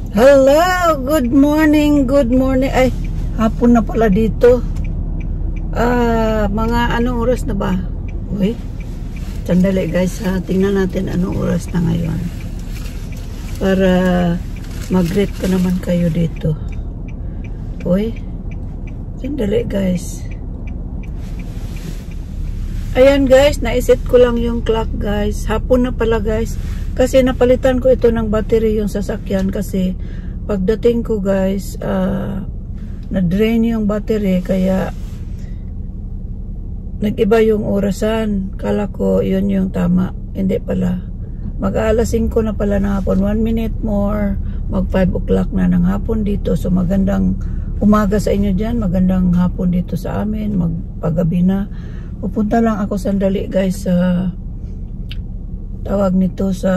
Hello, good morning, ay, hapon na pala dito. Mga anong oras na ba? Uy, sandali guys ha, tingnan natin anong oras na ngayon para mag-greet ko naman kayo dito. Uy, sandali guys. Ayan guys, naiset ko lang yung clock guys. Hapon na pala guys. Kasi napalitan ko ito ng battery yung sasakyan. Kasi pagdating ko guys, na-drain yung battery. Kaya nag-iba yung orasan. Kala ko yun yung tama. Hindi pala. Mag-aalas 5 na pala ng hapon. 1 minute more. Mag 5 o'clock na ng hapon dito. So magandang umaga sa inyo dyan. Magandang hapon dito sa amin. Magpagabi na. Pupunta lang ako sandali guys sa tawag nito sa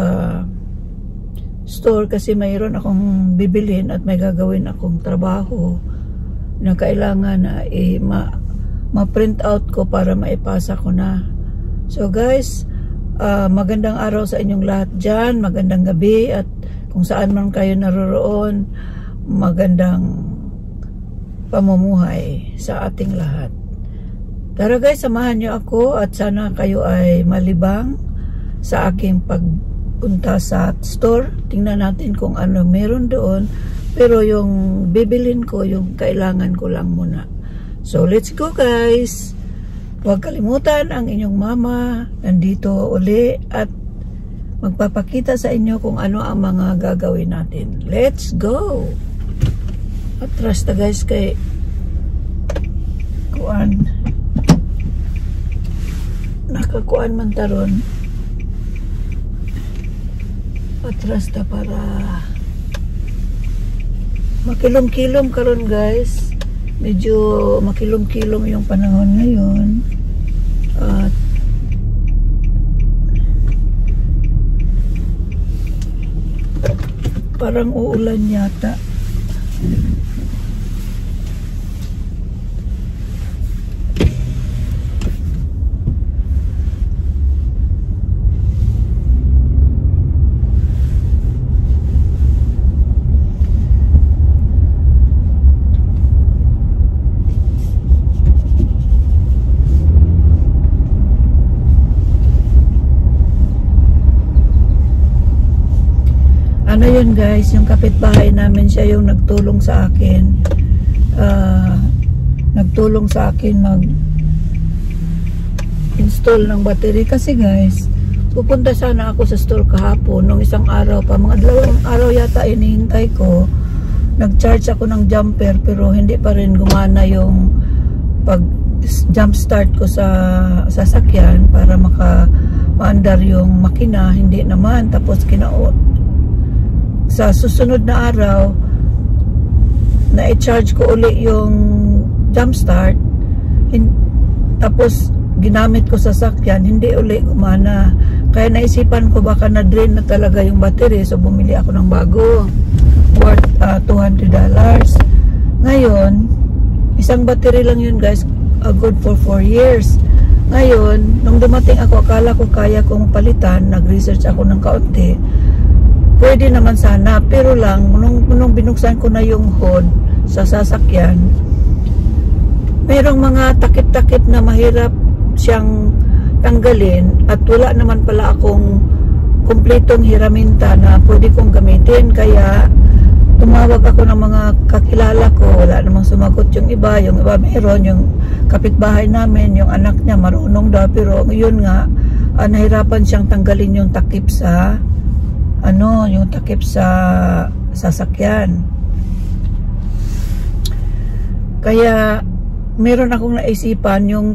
store kasi mayroon akong bibilhin at may gagawin akong trabaho na kailangan na ma-print out ko para maipasa ko na. So guys, magandang araw sa inyong lahat dyan, magandang gabi at kung saan man kayo naroroon, magandang pamumuhay sa ating lahat. Tara guys, samahan nyo ako at sana kayo ay malibang sa aking pagpunta sa store. Tingnan natin kung ano meron doon. Pero yung bibilin ko, yung kailangan ko lang muna. So let's go guys. Huwag kalimutan ang inyong mama. Nandito uli at magpapakita sa inyo kung ano ang mga gagawin natin. Let's go. Atras na guys kay kuan. Nakakuan man taron. Atras na para makilom-kilom karon guys. Medyo makilom-kilom yung panahon ngayon. At parang uulan yata. Ano yun guys, yung kapitbahay namin, siya yung nagtulong sa akin. Nagtulong sa akin mag-install ng battery. Kasi guys, pupunta sana ako sa store kahapon. Nung isang araw pa, mga 2 araw yata inihintay ko. Nag-charge ako ng jumper pero hindi pa rin gumana yung pag-jump start ko sa sasakyan para maandar yung makina. Hindi naman. Tapos sa susunod na araw na-charge ko uli yung jump start, tapos ginamit ko sa sakyan, hindi uli gumana. Kaya naisipan ko baka na-drain na talaga yung battery, so bumili ako ng bago worth $200. Ngayon isang battery lang yun guys, good for 4 years. Ngayon nung dumating ako, akala ko kaya kong palitan, nag-research ako ng kaunti. Pwede naman sana, pero lang nung binuksan ko na yung hood sa sasakyan, merong mga takip-takip na mahirap siyang tanggalin at wala naman pala akong kumpletong hiraminta na pwede kong gamitin. Kaya tumawag ako ng mga kakilala ko, wala namang sumagot yung iba meron, yung kapitbahay namin, yung anak niya marunong daw, pero yun nga, nahirapan siyang tanggalin yung takip sa yung takip sa sasakyan. Kaya meron akong naisipan, yung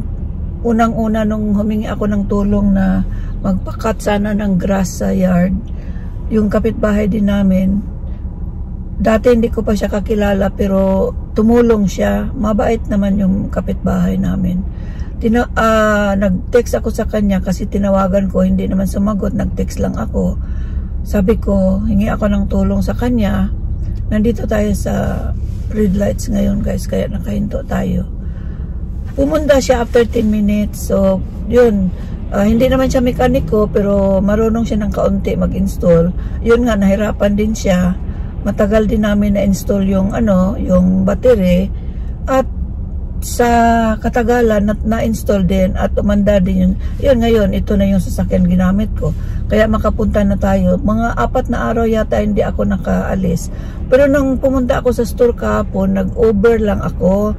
unang-una nung humingi ako ng tulong na magpakat sana ng grass sa yard, yung kapitbahay din namin, dati hindi ko pa siya kakilala pero tumulong siya, mabait naman yung kapitbahay namin. Nag-text ako sa kanya kasi tinawagan ko, hindi naman sumagot, nag-text lang ako. Sabi ko, hingi ako ng tulong sa kanya. Nandito tayo sa red lights ngayon guys, kaya nakahinto tayo. Pumunta siya after 10 minutes. So, yun. Hindi naman siya mekaniko, pero marunong siya ng kaunti mag-install. Yun nga, nahirapan din siya. matagal din namin na-install yung yung battery, at sa katagalan na-install din at umanda din yun. Ngayon, ito na yung sasakyan ginamit ko. Kaya makapunta na tayo. Mga 4 na araw yata hindi ako nakaalis. Pero nung pumunta ako sa store kahapon, nag-Uber lang ako.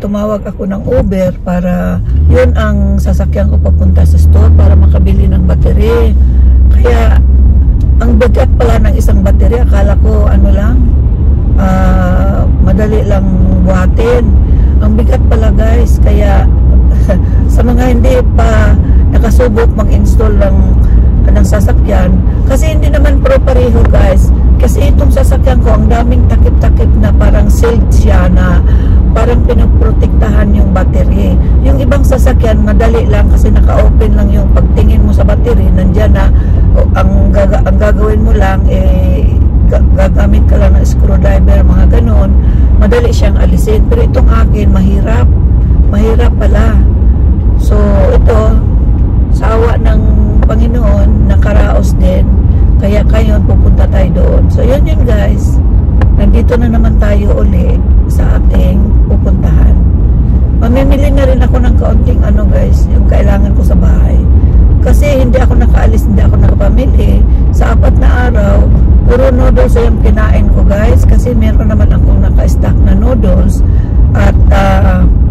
Tumawag ako ng Uber para yun ang sasakyan ko papunta sa store para makabili ng battery. Kaya ang bigat pala ng isang battery. Akala ko madali lang buhatin. Ang bigat pala guys, kaya sa mga hindi pa nakasubok mag-install ng sasakyan, kasi hindi naman pareho guys, kasi itong sasakyan ko ang daming takip-takip na parang sealed siya, na parang pinoprotektahan yung battery. Yung ibang sasakyan madali lang kasi naka-open lang yung pagtingin mo sa battery, nandyan na. Ang gagawin mo lang gagamit ka lang ng screwdriver, mga ganon, madali siyang alisin. Pero itong akin mahirap pala. So ito, sa awa ng Panginoon, nakaraos din, kaya ngayon pupunta tayo doon. So yun guys, nandito na naman tayo uli sa ating pupuntahan. Mamimili na rin ako ng kaunting guys, yung kailangan ko sa bahay, kasi hindi ako nakaalis, hindi ako nakapamili sa 4 na araw. Puro noodles yung kinain ko guys, kasi meron naman akong naka-stack na noodles. At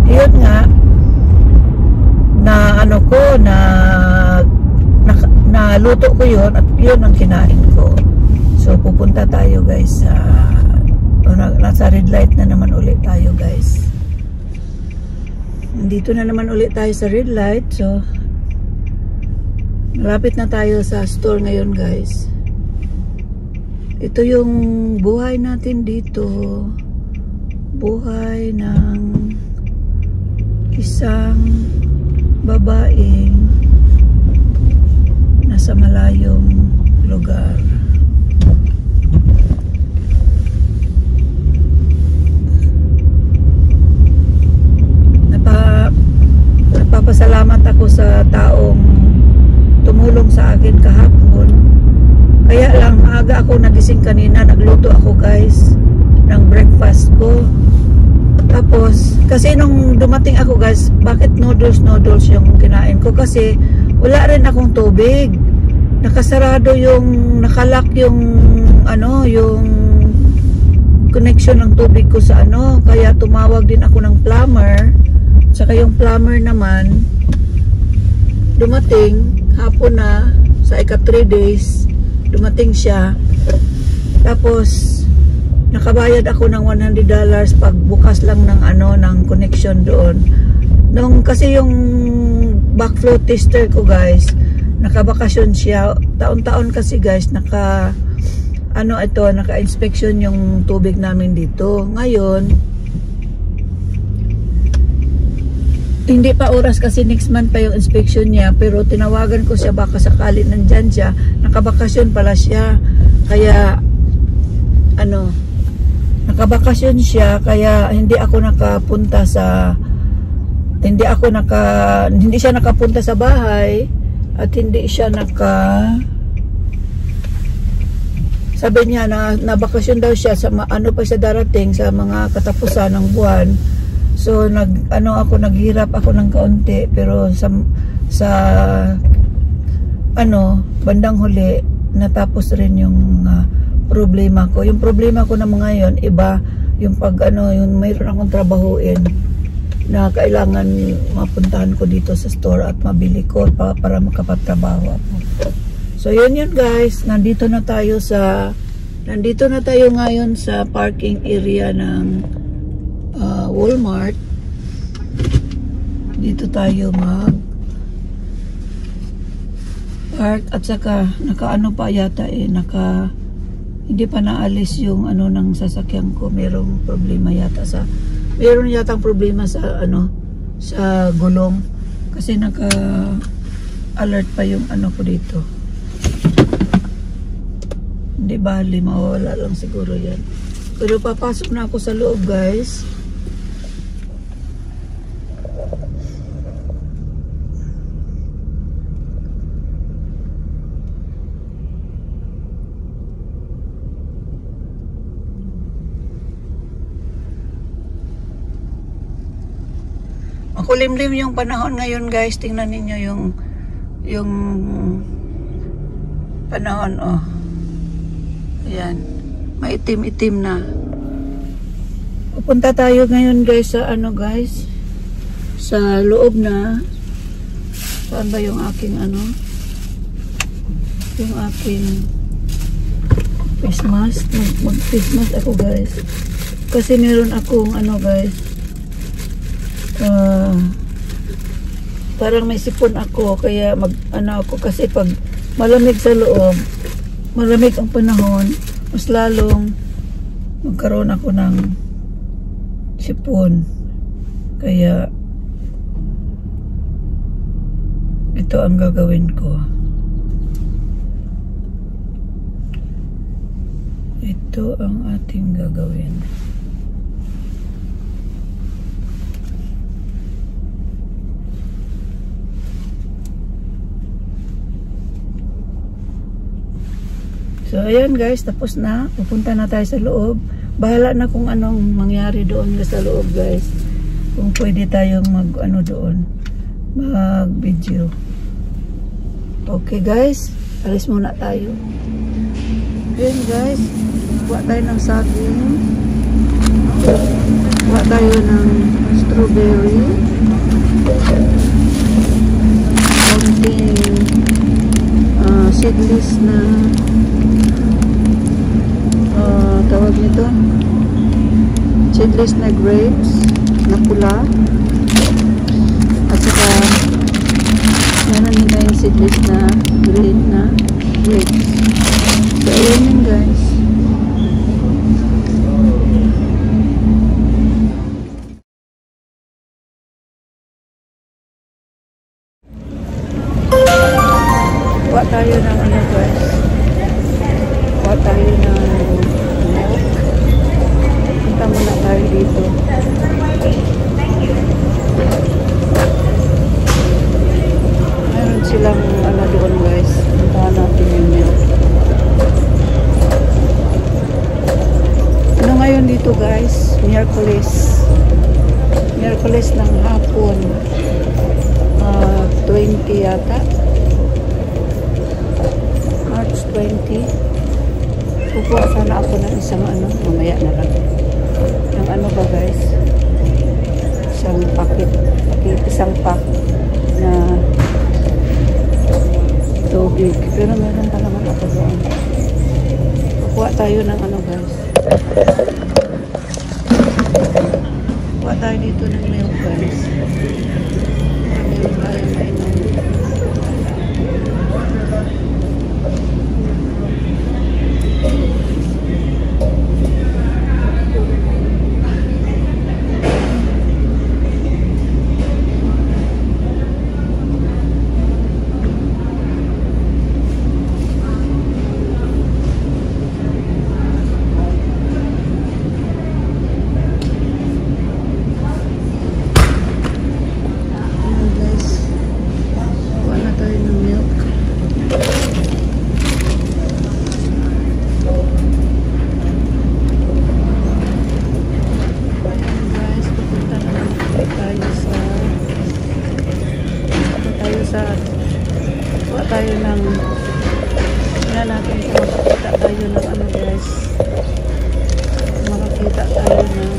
yun nga, na luto ko yun, at yun ang kinain ko. So pupunta tayo guys sa nasa red light na naman ulit tayo guys. Nandito na naman ulit tayo sa red light. So malapit na tayo sa store ngayon guys. Ito yung buhay natin dito. Buhay ng isang babaeng nasa malayong lugar. Nagpapasalamat ako sa taong tumulong sa akin kahapon. Kaya lang maaga ako nagising kanina, nagluto ako guys ng breakfast ko. Tapos kasi nung dumating ako guys, bakit noodles yung kinain ko? Kasi wala rin akong tubig. Nakasarado nakalock yung yung connection ng tubig ko sa kaya tumawag din ako ng plumber. Saka yung plumber naman dumating hapon na, sa ika 3 days dumating siya. Tapos nakabayad ako ng $100 pag bukas lang ng ng connection doon. Kasi yung backflow tester ko guys, nakabakasyon siya. Taon-taon kasi guys, naka-inspection yung tubig namin dito. Ngayon hindi pa oras kasi next month pa yung inspection niya, pero tinawagan ko siya baka sakali nandyan siya. Nakabakasyon pala siya. Kaya nakabakasyon siya, kaya hindi siya nakapunta sa bahay, at hindi siya sabi niya na nabakasyon daw siya sa pa siya darating sa mga katapusan ng buwan. So naghirap ako ng kaunti, pero sa bandang huli natapos rin yung problema ko. Yung problema ko na ngayon iba, yung yung mayroon akong trabahuin na kailangan mapuntahan ko dito sa store at mabili ko para makapagtrabaho ako. So yun guys, nandito na tayo ngayon sa parking area ng Walmart. Dito tayo park, at saka pa yata hindi pa naalis yung ng sasakyan ko. Mayroong problema yata mayroon yatang problema sa sa gulong, kasi naka-alert pa yung ko dito. Hindi bali, mawawala lang siguro yan. Pero papasok na ako sa loob guys. makulimlim yung panahon ngayon guys. Tingnan ninyo yung panahon, oh. Ayan. Maitim-itim na. Pupunta tayo ngayon guys sa ano guys? Sa loob na. Saan ba yung aking ano? Yung aking face mask. Mag-face mask ako guys. Kasi meron akong ano guys. Parang may sipon ako. Kaya ano ako kasi pag malamig sa loob, malamig ang panahon, mas lalong magkaroon ako ng sipon. Kaya ito ang gagawin ko. Ito ang ating gagawin. So ayan guys, tapos na. Pupunta na tayo sa loob. Bahala na kung anong mangyari doon sa loob guys. Kung pwede tayong mag-ano doon, mag-video. Okay guys, alis muna tayo. Ayan guys, buwa tayo ng saging. Buwa tayo ng strawberry. Konting seedless na tawag nito, seedless na grapes na pula, at saka meron din tayong seedless na green na grapes. So ayan yun guys. Kuha tayo ng ano guys, kuha tayo ng milk. Punta muna tayo dito. Meron silang ano doon guys. Puntahan natin yung milk. Ano ngayon dito guys? Miyerkules ng hapon. 20 yata. March 20. Kukuha sana ako ng isang ano, mamaya na lang. Yung ano ba guys? Isang packet, isang pack na tubig. Pero meron pa naman ako doon. Kukuha tayo ng ano guys. Kukuha tayo dito ng milk guys. Meron tayo mainom. Kuha tayo ng tingnan natin kung makakita tayo ng ano guys, makakita tayo ng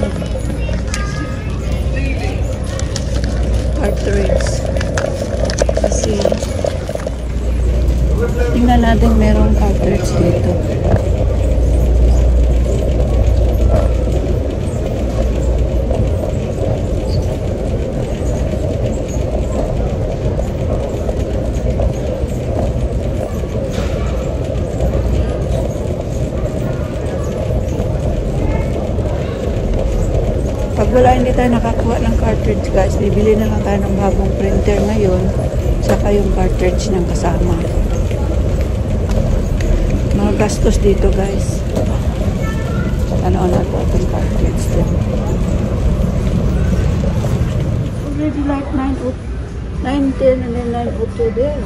cartridge kasi tingnan natin merong cartridge dito. Pag wala hindi tayo nakakuha ng cartridge guys, bibili na lang tayo ng bagong printer ngayon, saka yung cartridge ng kasama. Mga gastos dito guys. Ano na po itong cartridge din. Already like 9:10 and then 9:02 there.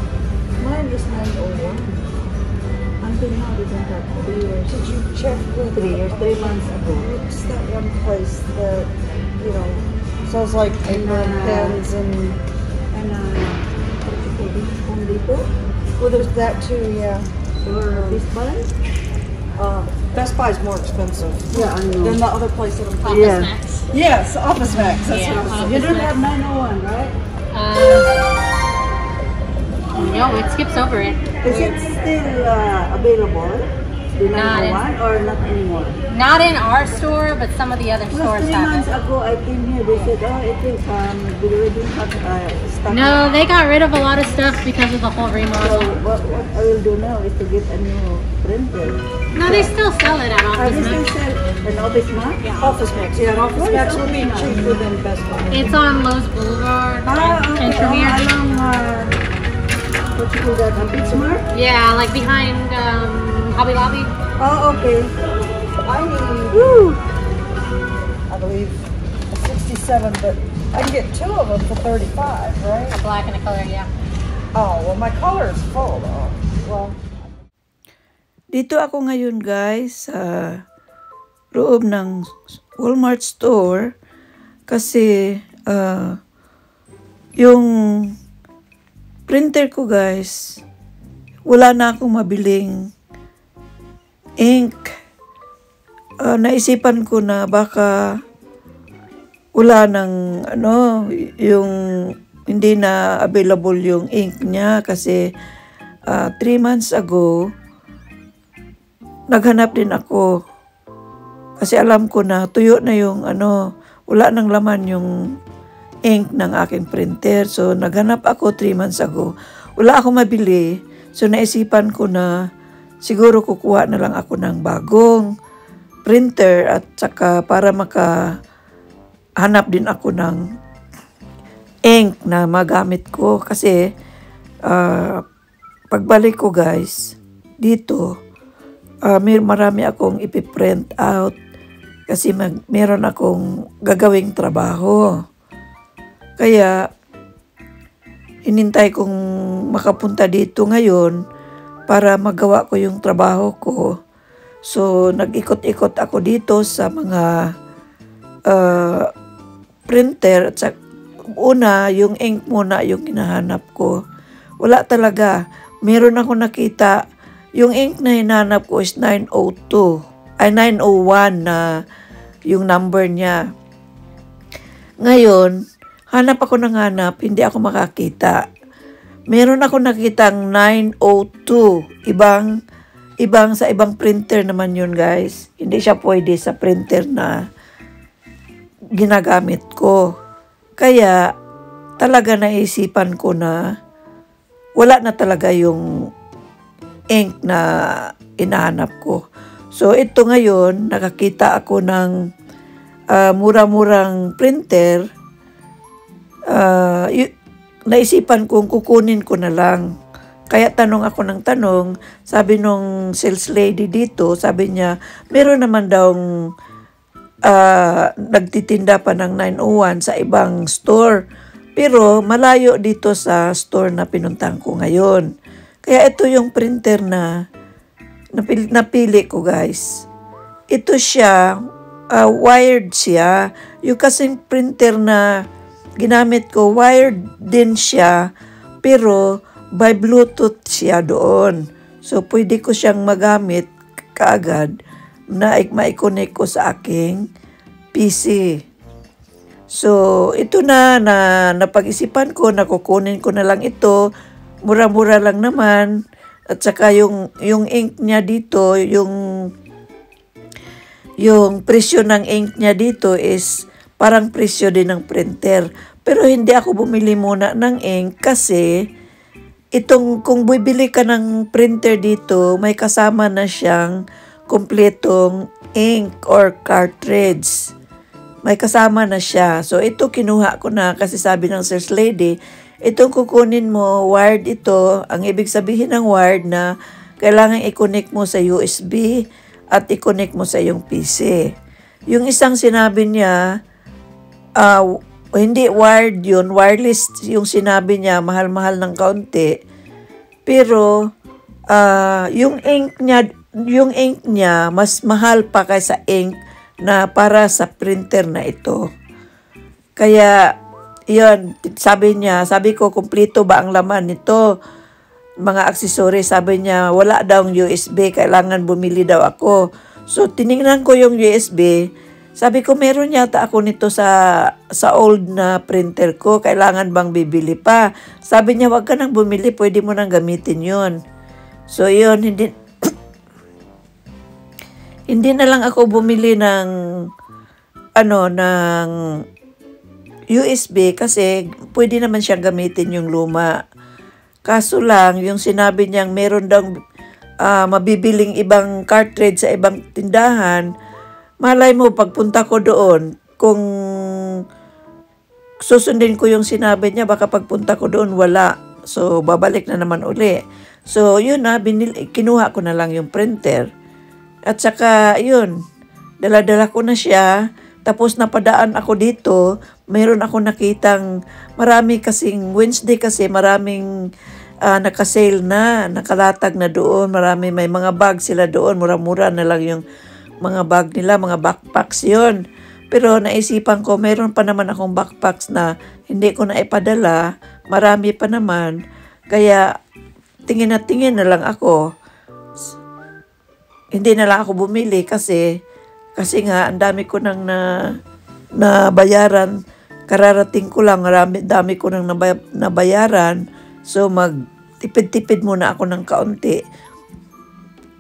Mine is 9:01. Until now we don't have 3 years. Did you check with 3 years, 3 months ago. It's that one place that, you know, So it's like paper and pens and well, there's that too, yeah. Or Best Buy? Best Buy's more expensive. Yeah, I know. Than the other place that I'm talking. Yeah. Max. Yes, Office Max. That's Yeah, what I was You don't have 901, right? No, it skips over it. Is it still available? The Not 901 or not anymore? Not in our store, but some of the other Because stores 3 have months it. ago I came here, they said, oh, it is, we already have stock. No, they got rid of a lot of stuff because of the whole So remodel. what I will do now is to get a new printer. No, they still sell it at Are Office they still Max. sell an Office Max? Office Max. Yeah, and Office What is Max would be Office Max? cheaper than Best Buy. It's on Lowe's Boulevard Okay. in Tremere. Along, what you call that, Bitsmart? Yeah, like behind Hobby Lobby. Oh, okay. I need, Woo! I believe, a 67, but I can get 2 of them for 35, right? A black and a color, yeah. Oh, well, my color is full, though. Well, Dito ako ngayon guys sa loob ng Walmart store kasi yung printer ko guys, wala na akong mabiling ink. Naisipan ko na baka wala ng yung hindi na available yung ink niya kasi 3 months ago naghanap din ako kasi alam ko na tuyo na yung wala nang laman yung ink ng aking printer. So naghanap ako 3 months ago, wala akong mabili, so naisipan ko na siguro kukuha na lang ako ng bagong printer at saka para makahanap din ako ng ink na magamit ko kasi pagbalik ko guys dito marami akong ipiprint out kasi meron akong gagawing trabaho. Kaya hinintay kong makapunta dito ngayon para magawa ko yung trabaho ko. So nag-ikot-ikot ako dito sa mga printer at una yung ink muna yung hinahanap ko. Wala talaga. Meron ako nakita. Yung ink na hinanap ko is 901 na yung number niya. Ngayon, hanap ako ng hanap, hindi ako makakita. Meron ako nakitang 902. Ibang sa ibang printer naman yun guys. Hindi siya pwede sa printer na ginagamit ko. Kaya talaga naisipan ko na wala na talaga yung ink na inahanap ko. So ito ngayon, nakakita ako ng mura-murang printer. Naisipan kong kukunin ko na lang. Kaya tanong ako ng tanong, sabi nung sales lady dito, sabi niya, meron naman daw nagtitinda pa ng 901 sa ibang store. Pero malayo dito sa store na pinuntahan ko ngayon. Kaya ito yung printer na napili ko guys. Ito siya, wired siya. Yung kasing printer na ginamit ko, wired din siya. Pero by Bluetooth siya doon. So pwede ko siyang magamit kaagad na ma-connect ko sa aking PC. So ito na napag-isipan ko na kukunin ko na lang ito. Mura-mura lang naman. At saka yung ink niya dito, yung presyo ng ink niya dito is parang presyo din ng printer. Pero hindi ako bumili muna ng ink kasi kung bibili ka ng printer dito, may kasama na siyang kumpletong ink or cartridge. May kasama na siya. So ito kinuha ko na kasi sabi ng sales lady, itong kukunin mo, wired ito. Ang ibig sabihin ng wired na kailangan i-connect mo sa USB at i-connect mo sa iyong PC. Yung isang sinabi niya, hindi wired yun, wireless yung sinabi niya, mahal-mahal ng kaunti. Pero yung ink niya mas mahal pa kaysa ink na para sa printer na ito. Kaya, yun, sabi ko, kumpleto ba ang laman nito? Mga accessories, sabi niya, wala daw USB, kailangan bumili daw ako. So, tinignan ko yung USB, sabi ko, meron yata ako nito sa old na printer ko, kailangan bang bibili pa? Sabi niya, wag ka nang bumili, pwede mo nang gamitin yun. So, yun, hindi na lang ako bumili ng ng USB kasi pwede naman siyang gamitin yung luma. Kaso lang, yung sinabi niyang meron daw mabibiling ibang cartridge sa ibang tindahan, malay mo pagpunta ko doon, kung susundin ko yung sinabi niya, baka pagpunta ko doon wala. So, babalik na naman uli. So, yun na, kinuha ko na lang yung printer. At saka, yun, dala-dala ko na siya. Tapos napadaan ako dito, mayroon ako nakitang marami kasing Wednesday kasi maraming nakasale na, nakalatag na doon. May mga bag sila doon, mura-mura na lang yung mga bag nila, mga backpacks yun. Pero naisipan ko, mayroon pa naman akong backpacks na hindi ko na ipadala, marami pa naman. Kaya tingin na lang ako. Hindi na lang ako bumili kasi nga, ang dami ko nang nabayaran. Kararating ko lang, dami ko nang nabayaran. So, magtipid-tipid muna ako ng kaunti.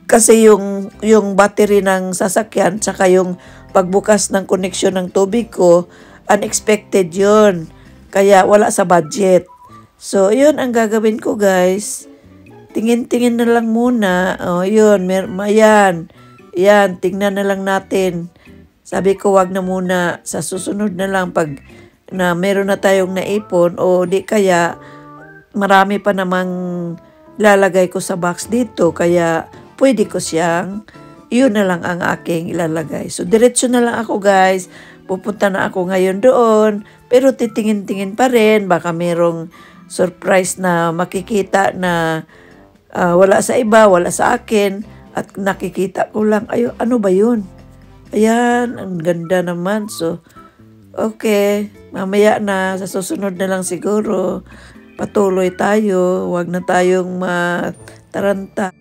Kasi yung battery ng sasakyan, tsaka yung pagbukas ng koneksyon ng tubig ko, unexpected yun. Kaya wala sa budget. So, yun ang gagawin ko, guys. Tingin-tingin na lang muna. O, yun, ayan. Yan, tingnan na lang natin. Sabi ko, wag na muna. Sa susunod na lang pag na meron na tayong naipon o di kaya marami pa namang ilalagay ko sa box dito. Kaya pwede ko siyang, yun na lang ang aking ilalagay. So, diretso na lang ako, guys. Pupunta na ako ngayon doon. Pero titingin-tingin pa rin. Baka merong surprise na makikita na wala sa iba, wala sa akin. At nakikita ko lang, ano ba yun? Ayan, ang ganda naman. So, okay, mamaya na, sa susunod na lang siguro, patuloy tayo. Huwag na tayong mataranta.